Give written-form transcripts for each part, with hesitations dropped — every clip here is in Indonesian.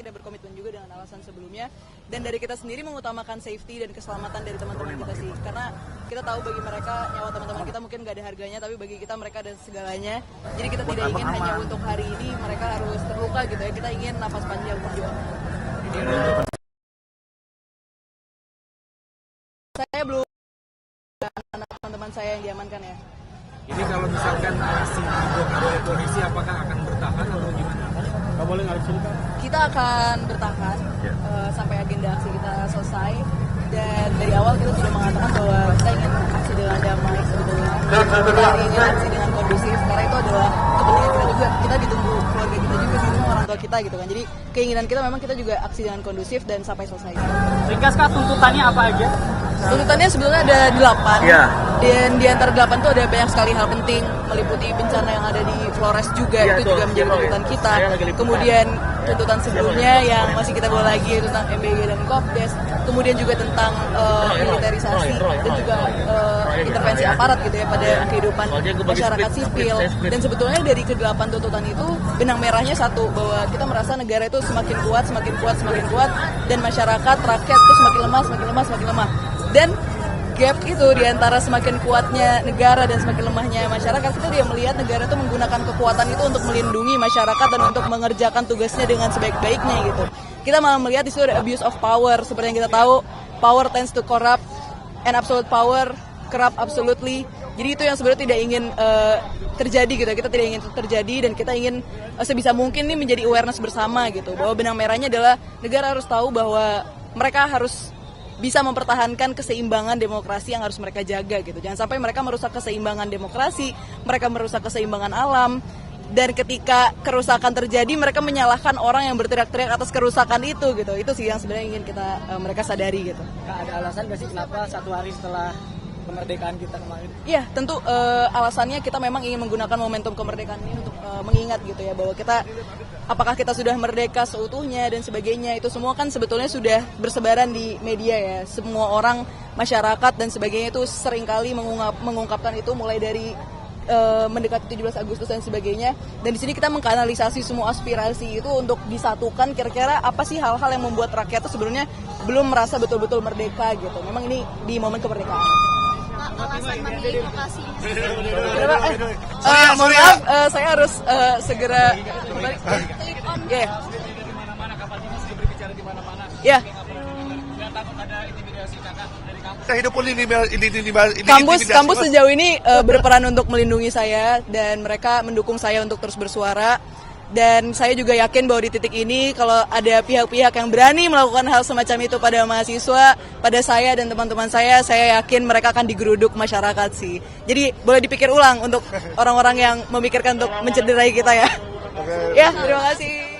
tidak berkomitmen juga dengan alasan sebelumnya, dan dari kita sendiri mengutamakan safety dan keselamatan dari teman-teman kita sih, karena kita tahu bagi mereka nyawa teman-teman kita mungkin gak ada harganya, tapi bagi kita mereka ada segalanya. Jadi kita tidak ingin hanya untuk hari ini mereka harus terluka gitu ya, kita ingin nafas panjang perjuangan. Saya belum teman-teman saya yang diamankan ya. Ini kalau misalkan si dibongkar oleh polisi, apakah akan bertahan atau gimana? Nggak boleh nggak cerita. Kita akan bertahan sampai agenda aksi kita selesai, dan dari awal kita sudah mengatakan bahwa kita ingin aksi dengan damai sebetulnya. Kita ingin aksi dengan kondusif, karena itu adalah kepentingan kita juga. Kita ditunggu keluarga kita juga, ditunggu orang tua kita gitu kan. Jadi keinginan kita memang kita juga aksi dengan kondusif dan sampai selesai. Ringkas Kak, tuntutannya apa aja? Tuntutannya sebetulnya ada 8, ya. Dan di antara 8 itu ada banyak sekali hal penting, meliputi bencana yang ada di Flores juga, ya, itu juga menjadi tuntutan kita. Kemudian tuntutan sebelumnya yang masih kita bawa lagi tentang MBG dan Kopdes, kemudian juga tentang militerisasi dan juga intervensi aparat gitu ya pada kehidupan masyarakat sipil. Dan sebetulnya dari ke-8 tuntutan itu benang merahnya satu, bahwa kita merasa negara itu semakin kuat, dan masyarakat, rakyat itu semakin lemah. Dan gap itu di antara semakin kuatnya negara dan semakin lemahnya masyarakat, kita dia melihat negara itu menggunakan kekuatan itu untuk melindungi masyarakat dan untuk mengerjakan tugasnya dengan sebaik-baiknya gitu. Kita malah melihat di situ ada abuse of power. Seperti yang kita tahu, power tends to corrupt, and absolute power corrupt absolutely. Jadi itu yang sebenarnya tidak ingin terjadi gitu. Kita tidak ingin itu terjadi, dan kita ingin sebisa mungkin ini menjadi awareness bersama gitu, bahwa benang merahnya adalah negara harus tahu bahwa mereka harus bisa mempertahankan keseimbangan demokrasi yang harus mereka jaga gitu. Jangan sampai mereka merusak keseimbangan demokrasi, mereka merusak keseimbangan alam, dan ketika kerusakan terjadi mereka menyalahkan orang yang berteriak-teriak atas kerusakan itu gitu. Itu sih yang sebenarnya ingin mereka sadari gitu. Kak, ada alasan nggak sih kenapa 1 hari setelah kemerdekaan kita kemarin? Iya, tentu alasannya kita memang ingin menggunakan momentum kemerdekaan ini untuk mengingat gitu ya, bahwa kita, apakah kita sudah merdeka seutuhnya dan sebagainya, itu semua kan sebetulnya sudah bersebaran di media ya. Semua orang, masyarakat dan sebagainya itu seringkali mengungkapkan itu, mulai dari mendekati 17 Agustus dan sebagainya. Dan di sini kita mengkanalisasi semua aspirasi itu untuk disatukan, kira-kira apa sih hal-hal yang membuat rakyat itu sebenarnya belum merasa betul-betul merdeka gitu. Memang ini di momen kemerdekaan. Alasan memilih lokasi. Maaf, saya harus segera kembali. Ya. Mana-mana kapal ini sudah berbicara di mana-mana. Ya. Nggak takut ada intimidasi Kakak dari kampus? Kita hidup Kampus sejauh ini berperan untuk melindungi saya, dan mereka mendukung saya untuk terus bersuara. Dan saya juga yakin bahwa di titik ini kalau ada pihak-pihak yang berani melakukan hal semacam itu pada mahasiswa, pada saya dan teman-teman saya yakin mereka akan digeruduk masyarakat sih. Jadi boleh dipikir ulang untuk orang-orang yang memikirkan untuk mencederai kita ya. Ya, terima kasih.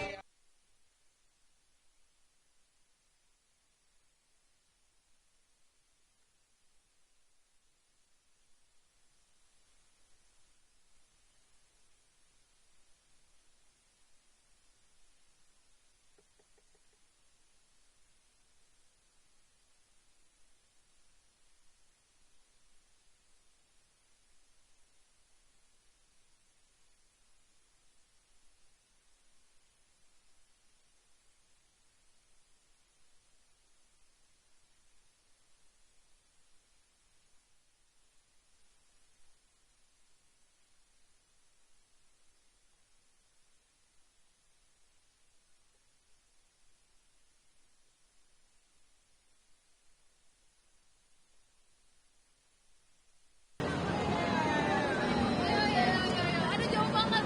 Ada jauh banget.